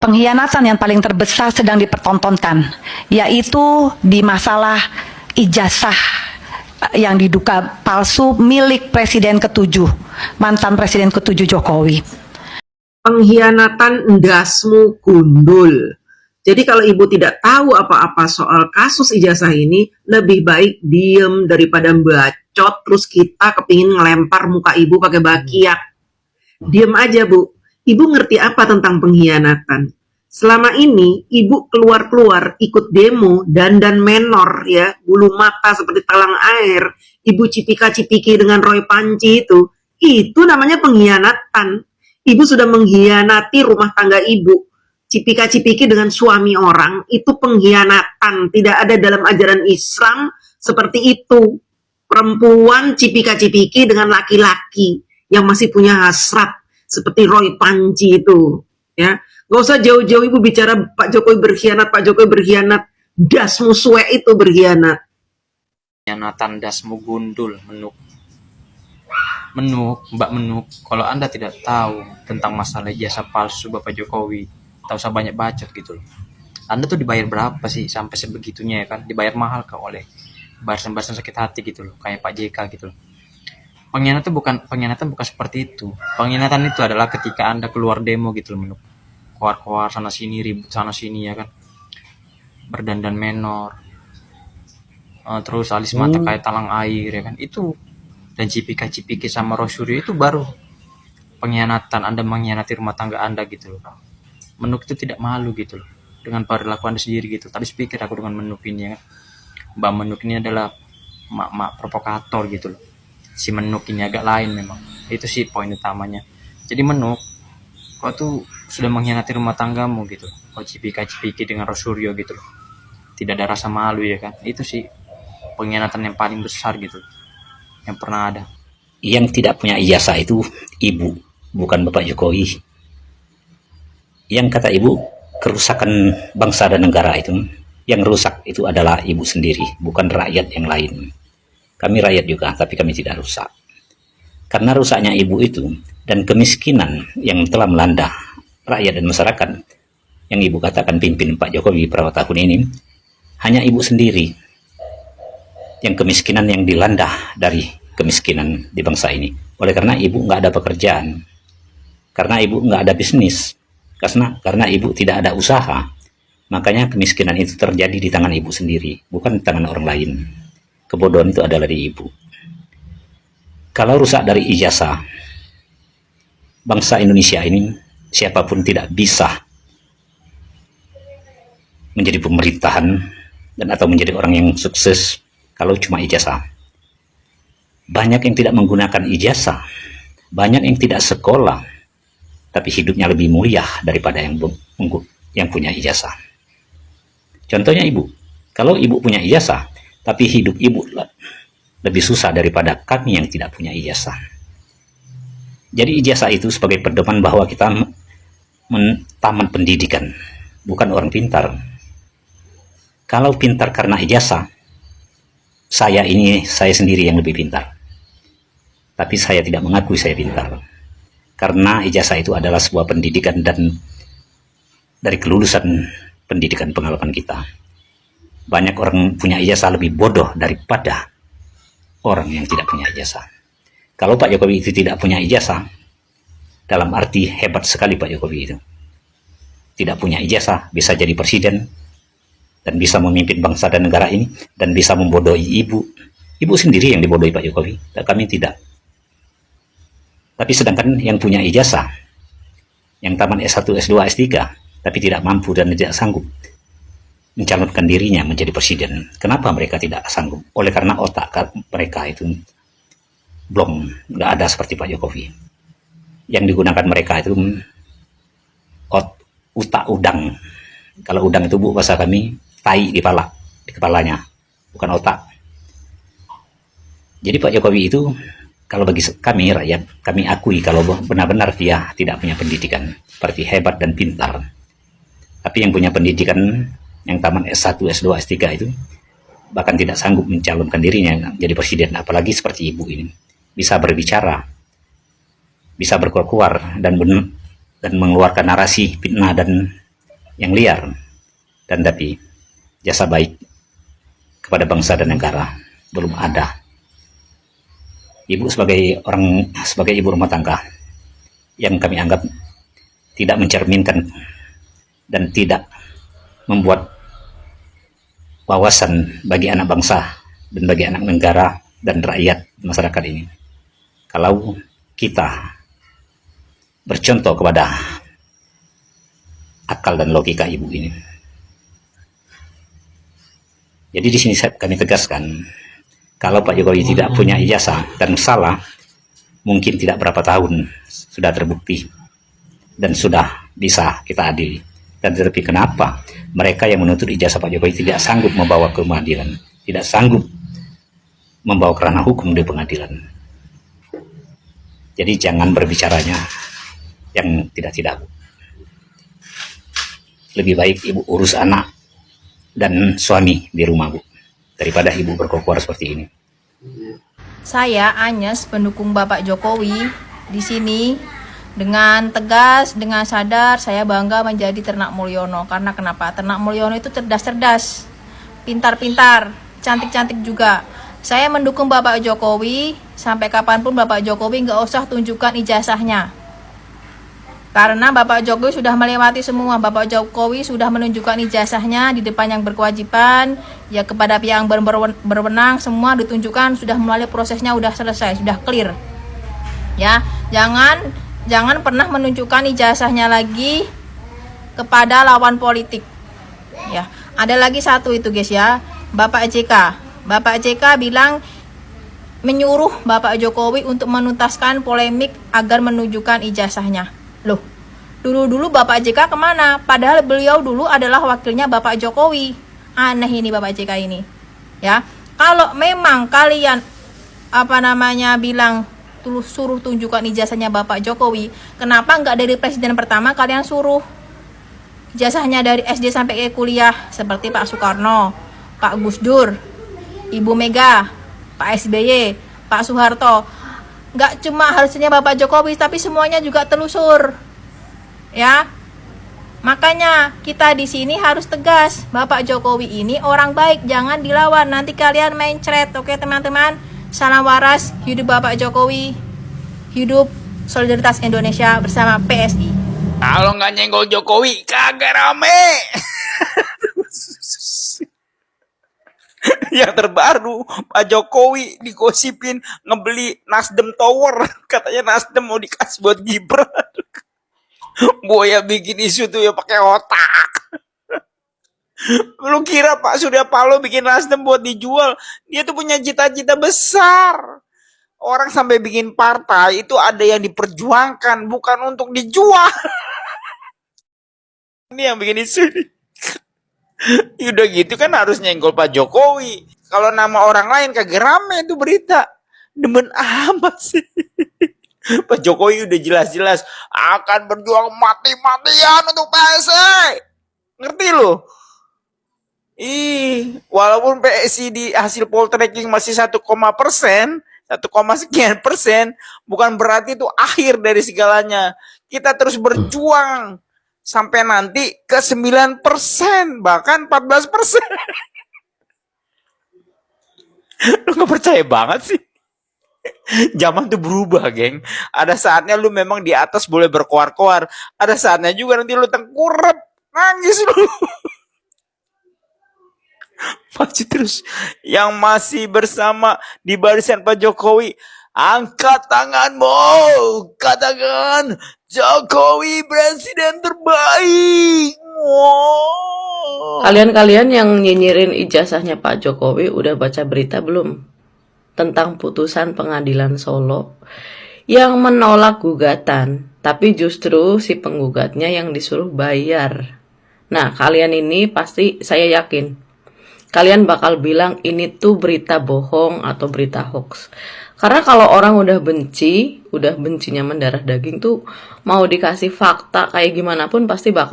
Pengkhianatan yang paling terbesar sedang dipertontonkan, yaitu di masalah ijazah yang diduga palsu milik Presiden ke-7, mantan Presiden ke-7 Jokowi. Pengkhianatan endasmu gundul. Jadi kalau ibu tidak tahu apa-apa soal kasus ijazah ini, lebih baik diem daripada bacot terus kita kepingin ngelempar muka ibu pakai bakiak. Diem aja bu. Ibu ngerti apa tentang pengkhianatan? Selama ini ibu keluar-keluar ikut demo dandan menor ya, bulu mata seperti talang air, ibu cipika-cipiki dengan Roy Panci itu namanya pengkhianatan. Ibu sudah mengkhianati rumah tangga ibu. Cipika-cipiki dengan suami orang, itu pengkhianatan. Tidak ada dalam ajaran Islam seperti itu. Perempuan cipika-cipiki dengan laki-laki yang masih punya hasrat seperti Roy Panci itu, ya. Gak usah jauh-jauh ibu bicara Pak Jokowi berkhianat, Pak Jokowi berkhianat. Dasmu suwe itu berkhianat. Pengkhianatan dasmu gundul, Menuk. Menuk, Mbak Menuk, kalau Anda tidak tahu tentang masalah ijazah palsu Bapak Jokowi, tak usah banyak bacot gitu loh. Anda tuh dibayar berapa sih sampai sebegitunya ya kan? Dibayar mahal kah oleh barisan-barisan sakit hati gitu loh, kayak Pak JK gitu loh. Pengkhianatan bukan seperti itu. Pengkhianatan itu adalah ketika Anda keluar demo gitu loh, Menuk. Keluar sana sini, ribut sana sini ya kan. Berdandan menor. Terus alis mata kayak talang air ya kan. Itu dan cipika-cipiki sama Rosuryo itu baru pengkhianatan. Anda mengkhianati rumah tangga Anda gitu loh. Menuk itu tidak malu gitu loh dengan perilaku Anda sendiri gitu. Tadi speaker aku dengan Menuk ini ya kan. Mbak Menuk ini adalah mak provokator gitu loh. Si Menuk ini agak lain memang. Itu sih poin utamanya. Jadi Menuk, kau tuh sudah mengkhianati rumah tanggamu gitu loh. Kau cipika-cipiki dengan Rosuryo gitu loh. Tidak ada rasa malu ya kan. Itu sih pengkhianatan yang paling besar gitu loh, yang pernah ada. Yang tidak punya ijazah itu ibu, bukan Bapak Jokowi. Yang kata ibu, kerusakan bangsa dan negara itu, yang rusak itu adalah ibu sendiri, bukan rakyat yang lain. Kami rakyat juga, tapi kami tidak rusak. Karena rusaknya ibu itu, dan kemiskinan yang telah melanda rakyat dan masyarakat, yang ibu katakan pimpin Pak Jokowi beberapa tahun ini, hanya ibu sendiri yang kemiskinan yang dilanda dari kemiskinan di bangsa ini. Oleh karena ibu nggak ada pekerjaan, karena ibu nggak ada bisnis, karena ibu tidak ada usaha, makanya kemiskinan itu terjadi di tangan ibu sendiri, bukan di tangan orang lain. Kebodohan itu adalah di ibu. Kalau rusak dari ijazah, bangsa Indonesia ini siapapun tidak bisa menjadi pemerintahan dan atau menjadi orang yang sukses kalau cuma ijazah. Banyak yang tidak menggunakan ijazah, banyak yang tidak sekolah, tapi hidupnya lebih mulia daripada yang punya ijazah. Contohnya ibu, kalau ibu punya ijazah, tapi hidup ibu lebih susah daripada kami yang tidak punya ijazah. Jadi ijazah itu sebagai pedoman bahwa kita taman pendidikan, bukan orang pintar. Kalau pintar karena ijazah, saya sendiri yang lebih pintar. Tapi saya tidak mengakui saya pintar. Karena ijazah itu adalah sebuah pendidikan dan dari kelulusan pendidikan pengalaman kita. Banyak orang punya ijazah lebih bodoh daripada orang yang tidak punya ijazah. Kalau Pak Jokowi itu tidak punya ijazah, dalam arti hebat sekali Pak Jokowi itu. Tidak punya ijazah, bisa jadi presiden, dan bisa memimpin bangsa dan negara ini, dan bisa membodohi ibu. Ibu sendiri yang dibodohi Pak Jokowi, dan kami tidak. Tapi sedangkan yang punya ijazah, yang taman S1, S2, S3, tapi tidak mampu dan tidak sanggup mencalonkan dirinya menjadi presiden. Kenapa mereka tidak sanggup? Oleh karena otak mereka itu belum nggak ada seperti Pak Jokowi. Yang digunakan mereka itu otak udang. Kalau udang itu bu bahasa kami tai di kepalanya, bukan otak. Jadi Pak Jokowi itu kalau bagi kami rakyat, kami akui kalau benar-benar dia tidak punya pendidikan, seperti hebat dan pintar. Tapi yang punya pendidikan yang taman S1, S2, S3 itu bahkan tidak sanggup mencalonkan dirinya jadi presiden, apalagi seperti ibu ini. Bisa berbicara, bisa berkuar-kuar dan mengeluarkan narasi fitnah dan yang liar, dan tapi jasa baik kepada bangsa dan negara belum ada. Ibu sebagai ibu rumah tangga yang kami anggap tidak mencerminkan dan tidak membuat wawasan bagi anak bangsa dan bagi anak negara dan rakyat masyarakat ini. Kalau kita bercontoh kepada akal dan logika ibu ini. Jadi di sini kami tegaskan, kalau Pak Jokowi tidak punya ijazah dan salah, mungkin tidak berapa tahun sudah terbukti dan sudah bisa kita adili. Dan tetapi kenapa mereka yang menuntut ijazah Pak Jokowi tidak sanggup membawa ke pengadilan, tidak sanggup membawa ke ranah hukum di pengadilan? Jadi jangan berbicaranya yang tidak-tidak. Lebih baik ibu urus anak dan suami di rumah, Bu, daripada ibu berkoar seperti ini. Saya Anyes, pendukung Bapak Jokowi di sini. Dengan tegas, dengan sadar, saya bangga menjadi Ternak Mulyono. Karena kenapa? Ternak Mulyono itu cerdas-cerdas, pintar-pintar, cantik-cantik juga. Saya mendukung Bapak Jokowi, sampai kapanpun Bapak Jokowi nggak usah tunjukkan ijazahnya. Karena Bapak Jokowi sudah melewati semua. Bapak Jokowi sudah menunjukkan ijazahnya di depan yang berkewajiban, ya kepada pihak yang berwenang, semua ditunjukkan, sudah melalui prosesnya, sudah selesai, sudah clear. Ya, jangan pernah menunjukkan ijazahnya lagi kepada lawan politik. Ya, ada lagi satu itu guys ya, Bapak JK bilang menyuruh Bapak Jokowi untuk menuntaskan polemik agar menunjukkan ijazahnya. Loh, dulu Bapak JK kemana? Padahal beliau dulu adalah wakilnya Bapak Jokowi. Aneh ini Bapak JK ini. Ya, kalau memang kalian bilang suruh tunjukkan ijazahnya Bapak Jokowi, kenapa nggak dari presiden pertama kalian suruh ijazahnya dari SD sampai ke kuliah seperti Pak Soekarno, Pak Gus Dur, Ibu Mega, Pak SBY, Pak Soeharto. Nggak cuma harusnya Bapak Jokowi, tapi semuanya juga telusur. Ya, makanya kita di sini harus tegas. Bapak Jokowi ini orang baik, jangan dilawan. Nanti kalian main thread, oke teman-teman? Salam waras, hidup Bapak Jokowi, hidup solidaritas Indonesia bersama PSI. Kalau nggak nyenggol Jokowi, kagak rame. Yang terbaru, Pak Jokowi digosipin ngebeli Nasdem Tower. Katanya Nasdem mau dikasih buat Gibran. Boya bikin isu tuh ya pakai otak. Lu kira Pak Surya Paloh bikin Nasdem buat dijual? Dia tuh punya cita-cita besar. Orang sampai bikin partai itu ada yang diperjuangkan, bukan untuk dijual. Ini yang bikin isu nih. Udah gitu kan harus nyenggol Pak Jokowi. Kalau nama orang lain kagak rame itu berita. Demen amat sih. Pak Jokowi udah jelas-jelas akan berjuang mati-matian untuk PSI. Ngerti lo? Walaupun PSI di hasil poltreking masih 1 sekian persen, bukan berarti itu akhir dari segalanya. Kita terus berjuang sampai nanti ke 9%, bahkan 14%. Lu gak percaya banget sih? Zaman tuh berubah, geng. Ada saatnya lu memang di atas boleh berkoar-koar. Ada saatnya juga nanti lu tengkurap, nangis lu. Maju terus. Yang masih bersama di barisan Pak Jokowi, angkat tanganmu, katakan Jokowi presiden terbaik. Wow. Kalian-kalian yang nyinyirin ijazahnya Pak Jokowi udah baca berita belum? Tentang putusan pengadilan Solo yang menolak gugatan, tapi justru si penggugatnya yang disuruh bayar. Nah, kalian ini pasti saya yakin kalian bakal bilang ini tuh berita bohong atau berita hoax. Karena kalau orang udah bencinya mendarah daging tuh, mau dikasih fakta kayak gimana pun pasti bakal